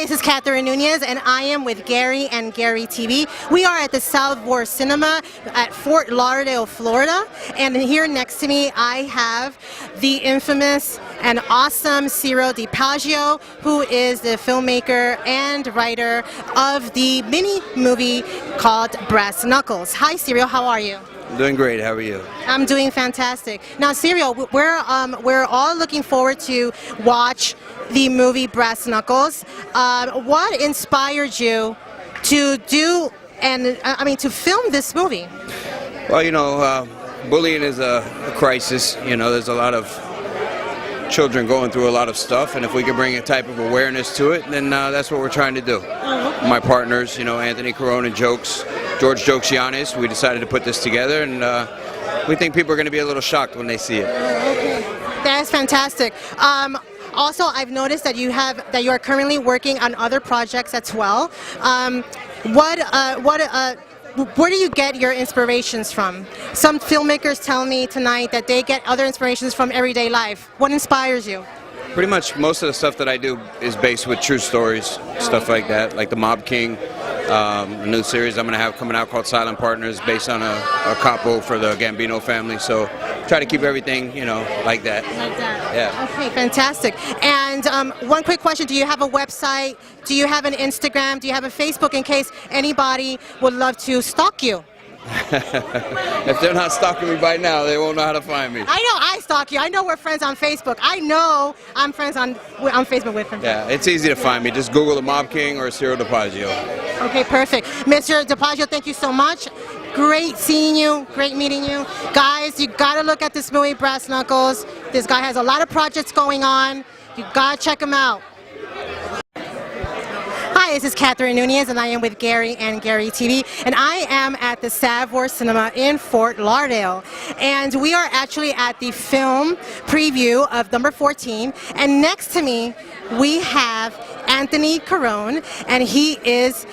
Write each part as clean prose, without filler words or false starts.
This is Katherine Nunez, and I am with Gary and Gary TV. We are at the Salvor Cinema at Fort Lauderdale, Florida, and here next to me I have the infamous and awesome Ciro DiPaggio, who is the filmmaker and writer of the mini movie called Brass Knuckles. Hi Ciro, how are you? Doing great. How are you? I'm doing fantastic. Now, Ciro, we're all looking forward to watch the movie Brass Knuckles. What inspired you to do to film this movie? Well, you know, bullying is a crisis. You know, there's a lot of children going through a lot of stuff, and if we can bring a type of awareness to it, then that's what we're trying to do. My partners, you know, Anthony Carone and George Jokianis, we decided to put this together, and we think people are going to be a little shocked when they see it. Okay, that's fantastic. Also, I've noticed that you are currently working on other projects as well. Where do you get your inspirations from? Some filmmakers tell me tonight that they get other inspirations from everyday life. What inspires you? Pretty much most of the stuff that I do is based with true stories, stuff like that, like the Mob King, a new series I'm going to have coming out called Silent Partners, based on a capo for the Gambino family. So try to keep everything, you know, like that. Like that. Yeah. Okay, fantastic. And one quick question: do you have a website? Do you have an Instagram? Do you have a Facebook in case anybody would love to stalk you? If they're not stalking me by now, they won't know how to find me. I know I stalk you. I know we're friends on Facebook. I know I'm friends on Facebook with him. Yeah, it's easy to find me. Just Google the Mob King or Ciro DiPaggio. Okay, perfect. Mr. DiPaggio, thank you so much. Great seeing you. Great meeting you. Guys, you got to look at this movie, Brass Knuckles. This guy has a lot of projects going on. You got to check him out. Hi, this is Katherine Nunez, and I am with Gary and Gary TV, and I am at the Salvor Cinema in Fort Lauderdale, and we are actually at the film preview of number 14, and next to me we have Anthony Carone, and he is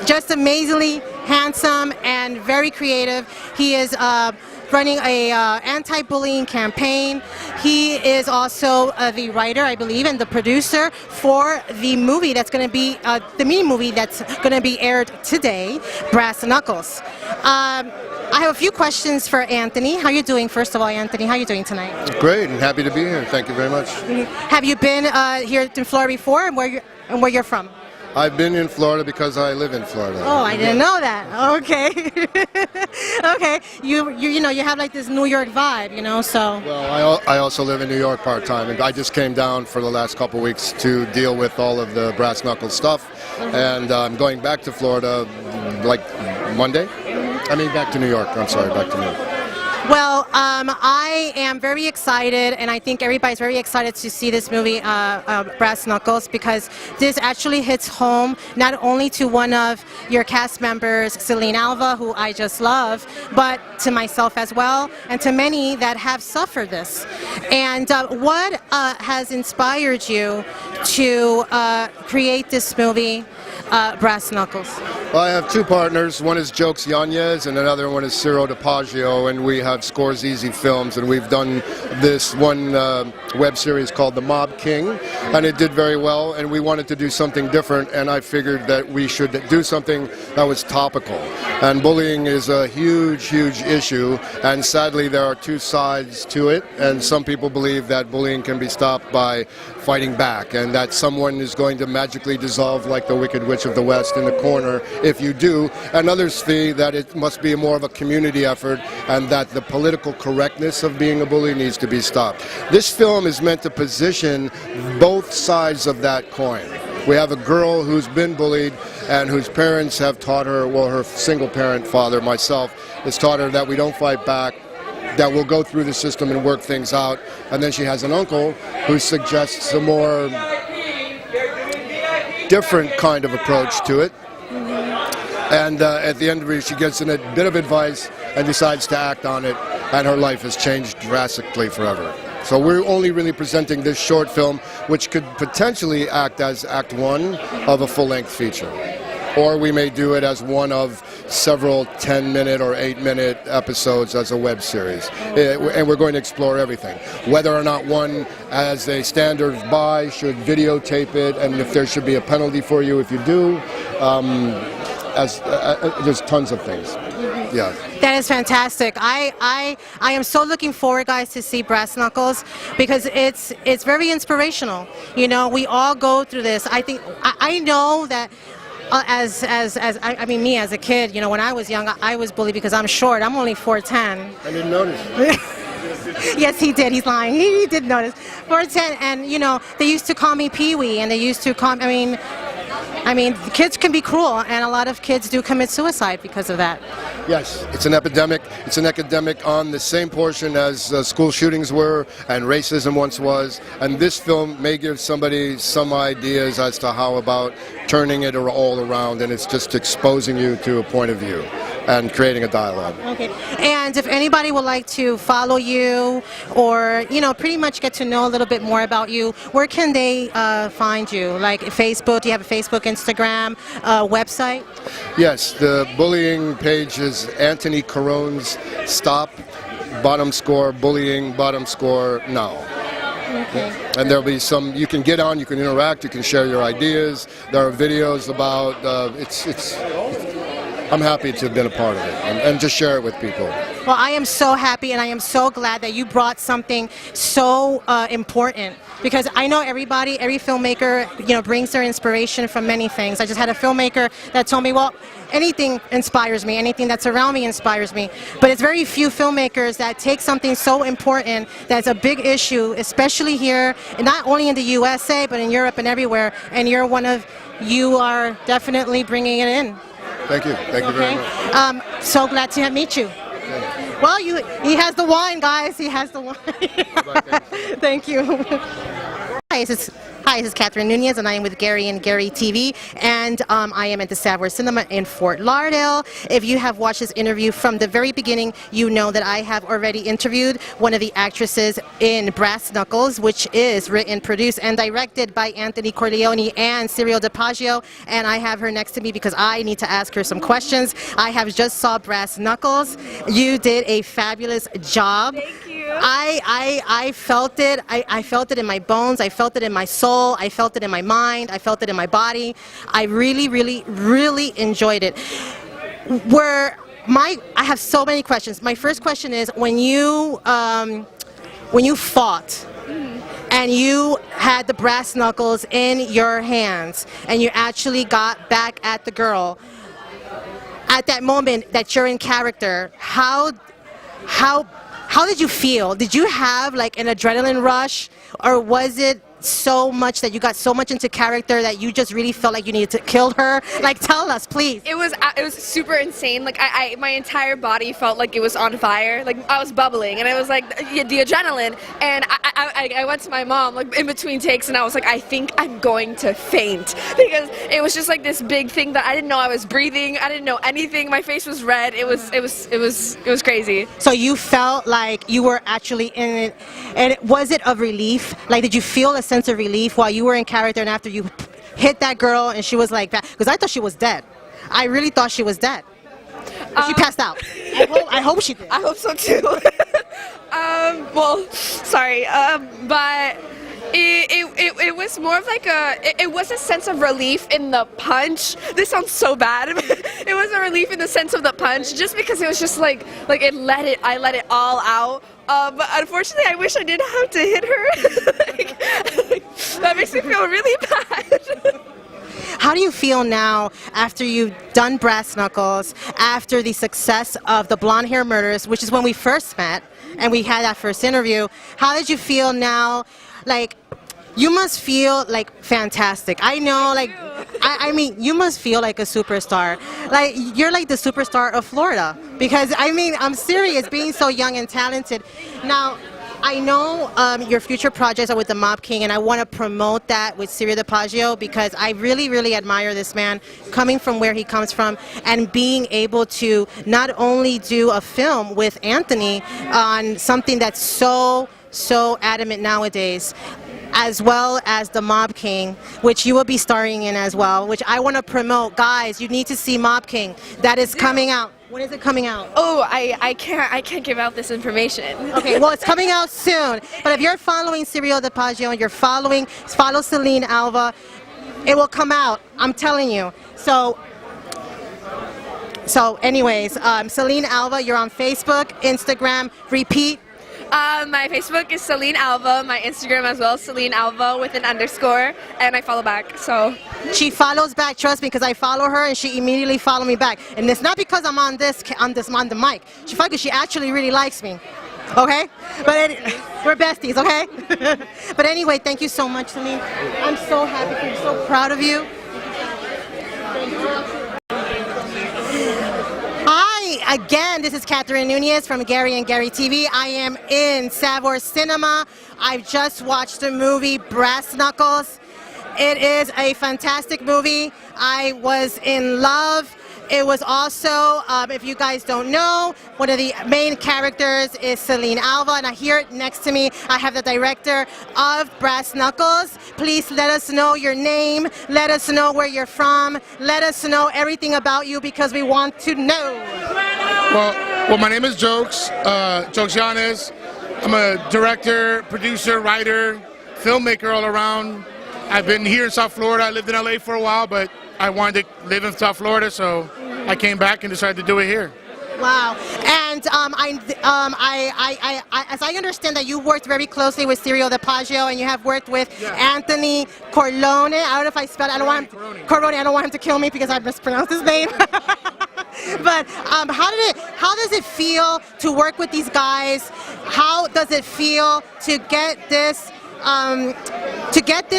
just amazingly handsome and very creative. He is running a anti-bullying campaign. He is also the writer, I believe, and the producer for the movie that's going to be, the mini movie that's going to be aired today, Brass Knuckles. I have a few questions for Anthony. How are you doing, first of all, Anthony? How are you doing tonight? Great, and happy to be here. Thank you very much. Have you been here in Florida before, and where you're from? I've been in Florida because I live in Florida. Oh, I didn't know that. Okay. Okay. You know, you have like this New York vibe, you know, so. Well, I also live in New York part-time, and I just came down for the last couple weeks to deal with all of the Brass Knuckles stuff, and I'm going back to Florida like Monday. I mean, back to New York. I'm sorry, back to New York. Well, I am very excited, and I think everybody's very excited to see this movie, Brass Knuckles, because this actually hits home not only to one of your cast members, Celine Alva, who I just love, but to myself as well, and to many that have suffered this. And what has inspired you to create this movie, Brass Knuckles? Well, I have two partners. One is Jokes Yanez, and another one is Ciro DiPaggio, and we have Scorsese Films, and we've done this one web series called The Mob King, and it did very well, and we wanted to do something different, and I figured that we should do something that was topical. And bullying is a huge, huge issue, and sadly there are two sides to it, and some people believe that bullying can be stopped by fighting back, and that someone is going to magically dissolve like the Wicked Witch of the West in the corner if you do, and others think that it must be more of a community effort, and that the political correctness of being a bully needs to be stopped. This film is meant to position both sides of that coin. We have a girl who's been bullied and whose parents have taught her, well, her single parent father, myself, has taught her that we don't fight back, that we'll go through the system and work things out. And then she has an uncle who suggests a more different kind of approach to it. And at the end of it, she gets in a bit of advice and decides to act on it, and her life has changed drastically forever. So we're only really presenting this short film, which could potentially act as Act 1 of a full-length feature. or we may do it as one of several 10-minute or 8-minute episodes as a web series. And we're going to explore everything. Whether or not one, as a standard by, should videotape it, and if there should be a penalty for you if you do. There's tons of things. Yeah. That is fantastic. I am so looking forward, guys, to see Brass Knuckles, because it's very inspirational. You know, we all go through this. I know that I mean, me as a kid, you know, when I was young, I was bullied because I'm short. I'm only 4'10". I didn't notice. Yes, he did. He's lying. He did notice. 4'10", and you know, they used to call me Pee-wee, and they used to call. I mean, kids can be cruel, and a lot of kids do commit suicide because of that. Yes, it's an epidemic. It's an epidemic on the same portion as school shootings were and racism once was. And this film may give somebody some ideas as to how about turning it all around, and it's just exposing you to a point of view and creating a dialogue. Okay. And if anybody would like to follow you, or you know, pretty much get to know a little bit more about you, where can they find you? Like Facebook? Do you have a Facebook, Instagram, website? Yes, the bullying page is Anthony Carone's Stop Bottom Score Bullying Bottom Score Now. Okay. And there'll be some, you can get on, you can interact, you can share your ideas. There are videos about, I'm happy to have been a part of it and just share it with people. Well, I am so happy, and I am so glad that you brought something so important, because I know every filmmaker, you know, brings their inspiration from many things. I just had a filmmaker that told me, well, anything inspires me, anything that's around me inspires me, but it's very few filmmakers that take something so important that's a big issue, especially here, and not only in the USA, but in Europe and everywhere, and you are definitely bringing it in. Thank you. Thank you very much. So glad to meet you. Well, he has the wine, guys. He has the wine. Thank you. Hi, this is Katherine Nunez, and I am with Gary and Garrytv, and I am at the Savoir Cinema in Fort Lauderdale. If you have watched this interview from the very beginning, you know that I have already interviewed one of the actresses in Brass Knuckles, which is written, produced, and directed by Anthony Corleone and Cyril DePaggio, and I have her next to me because I need to ask her some questions. I have just saw Brass Knuckles. You did a fabulous job. Thank you. I felt it. I felt it in my bones. I felt it in my soul. I felt it in my mind. I felt it in my body. I really, really, really enjoyed it. I have so many questions. My first question is, when you fought and you had the brass knuckles in your hands and you actually got back at the girl, at that moment that you're in character, how did you feel? Did you have like an adrenaline rush, or was it so much that you got so much into character that you just really felt like you needed to kill her? Like, tell us, please. It was super insane. Like my entire body felt like it was on fire. Like I was bubbling, and it was like the adrenaline. And I went to my mom like in between takes, and I was like, I think I'm going to faint, because it was just like this big thing that I didn't know I was breathing. I didn't know anything. My face was red. It was crazy. So you felt like you were actually in it, and was it of relief? Like, did you feel a sense of relief while you were in character and after you hit that girl and she was like that? Because I thought she was dead. I really thought she was dead. But she passed out. I hope she did. I hope so too. Well, sorry, but it was more of like it was a sense of relief in the punch. This sounds so bad. It was a relief in the sense of the punch, just because it was just like I let it all out. But unfortunately, I wish I didn't have to hit her. That makes me feel really bad. How do you feel now after you've done Brass Knuckles, after the success of the Blonde Hair Murders, which is when we first met and we had that first interview? How did you feel now? Like, you must feel like fantastic. I know, like, I mean, you must feel like a superstar. Like, you're like the superstar of Florida. Because, I mean, I'm serious, being so young and talented. Now, I know your future projects are with the Mob King, and I want to promote that with Cyril DePaggio, because I really, really admire this man, coming from where he comes from, and being able to not only do a film with Anthony on something that's so adamant nowadays. as well as The Mob King, which you will be starring in as well, which I want to promote. Guys, you need to see Mob King. That is coming out. When is it coming out? Oh, I can't give out this information. Okay, well, it's coming out soon. But if you're following Cyril DePaggio and you're follow Celine Alva, it will come out. I'm telling you. So anyways, Celine Alva, you're on Facebook, Instagram. Repeat. My Facebook is Celine Alva. My Instagram as well, Celine Alva with an _ and I follow back. So she follows back. Trust me, because I follow her and she immediately followed me back. And it's not because I'm on the mic. She followed because she actually really likes me. Okay, but we're besties. Okay. But anyway, thank you so much, Celine. I'm so happy for you. So proud of you. Hi, again, this is Katherine Nunez from Gary and Gary TV. I am in Savoir Cinema. I've just watched the movie Brass Knuckles. It is a fantastic movie. I was in love. It was also, if you guys don't know, one of the main characters is Celine Alva, and here next to me I have the director of Brass Knuckles. Please let us know your name, let us know where you're from, let us know everything about you because we want to know. Well, my name is Jokes Yanez. I'm a director, producer, writer, filmmaker all around. I've been here in South Florida. I lived in LA for a while, but I wanted to live in South Florida, so I came back and decided to do it here. Wow. And as I understand that you worked very closely with Cyril DePaggio and you have worked with Anthony Corleone. I don't know if I spelled it. I don't want him, Corleone. I don't want him to kill me because I mispronounced his name. But how does it feel to work with these guys? How does it feel to get this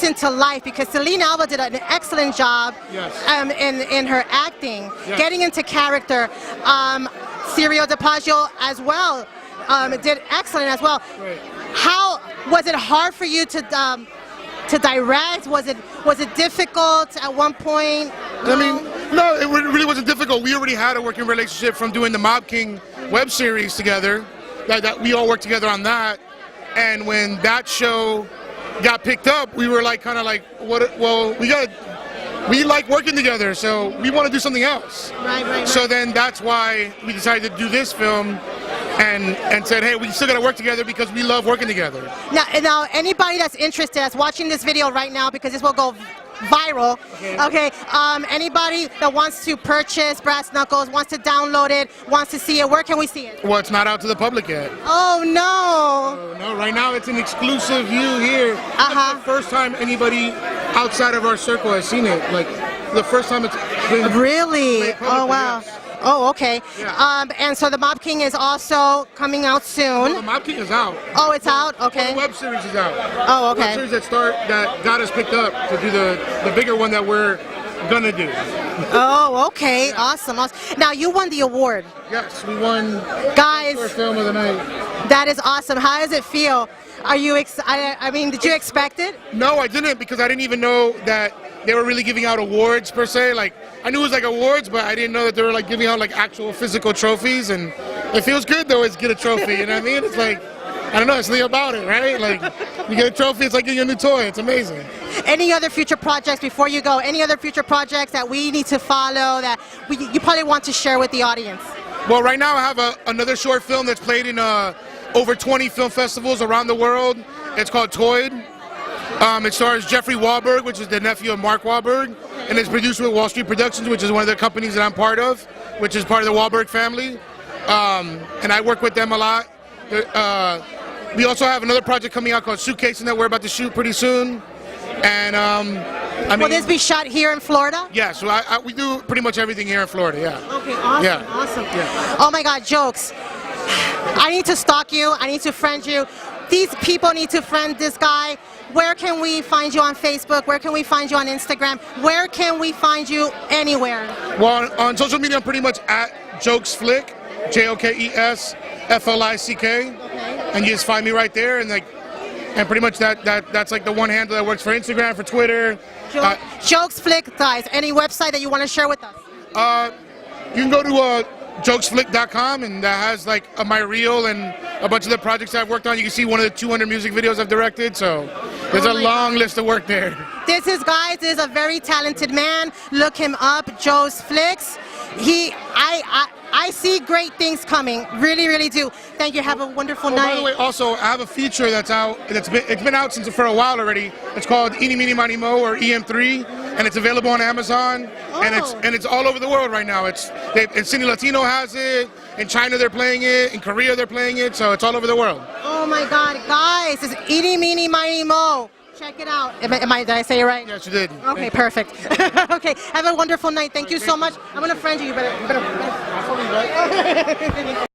into life? Because Celine Alva did an excellent job in her acting, getting into character. Cyril DePaggio as well did excellent as well. Right. How was it hard for you to direct? Was it difficult at one point? I mean, no, it really wasn't difficult. We already had a working relationship from doing the Mob King web series together. That we all worked together on that. And when that show got picked up, we were like, kind of like, what? Well, we like working together, so we want to do something else. Right. So then that's why we decided to do this film, and said, hey, we still got to work together because we love working together. Now, anybody that's interested, that's watching this video right now, because this will go viral. Okay. Anybody that wants to purchase Brass Knuckles, wants to download it, wants to see it, where can we see it? Well, it's not out to the public yet. Oh no. No, right now it's an exclusive view here. That's the first time anybody outside of our circle has seen it. Like the first time it's been really. Oh wow. Yes. Oh, okay. Yeah. And so the Mob King is also coming out soon. Well, the Mob King is out. Oh, it's out. Okay. The web series is out. Oh, okay. The web series that got us picked up to do the bigger one that we're gonna do. Oh, okay. Awesome. Now you won the award. Yes, we won. Guys, Our film of the night. that is awesome. How does it feel? Are you excited? I mean, did you expect it? No, I didn't, because I didn't even know that they were really giving out awards per se. Like, I knew it was like awards, but I didn't know that they were like giving out like actual physical trophies. And it feels good though, to get a trophy. You know what I mean? It's like, I don't know, it's something about it, right? Like, you get a trophy, it's like getting a new toy. It's amazing. Any other future projects before you go? Any other future projects that we need to follow that you probably want to share with the audience? Well, right now I have another short film that's played in over 20 film festivals around the world. It's called Toyed. It stars Jeffrey Wahlberg, which is the nephew of Mark Wahlberg, and it's produced with Wall Street Productions, which is one of the companies that I'm part of, which is part of the Wahlberg family. And I work with them a lot. We also have another project coming out called Suitcasing that we're about to shoot pretty soon. And I mean, will this be shot here in Florida? Yeah, so we do pretty much everything here in Florida, yeah. Okay, awesome, Yeah. awesome. Yeah. Oh my God, Jokes. I need to stalk you. I need to friend you. These people need to friend this guy. Where can we find you on Facebook? Where can we find you on Instagram? Where can we find you anywhere? Well, on social media, I'm pretty much at JokesFlick, JOKESFLICK, and you just find me right there, and pretty much that's like the one handle that works for Instagram, for Twitter. JokesFlick, guys. Any website that you want to share with us? You can go to jokesflick.com, and that has like my reel and a bunch of the projects I've worked on. You can see one of the 200 music videos I've directed, so There's Oh a my long God. list of work there. This is, guys, is a very talented man. Look him up, Joe's Flicks. I see great things coming. Really, really do. Thank you. Have a wonderful Oh, night. by the way, also, I have a feature that's out. It's been out for a while already. It's called Eeny, Meeny, Miny, Mo, or EM3, and it's available on Amazon. And it's all over the world right now. And Cine Latino has it. In China, they're playing it. In Korea, they're playing it. So it's all over the world. Oh my God, guys! It's Eeny, Meeny, Miny, Mo. Check it out. Did I say it right? Yes, you did. Okay, perfect. Okay, have a wonderful night. Thank you so much. I'm gonna friend you. You better.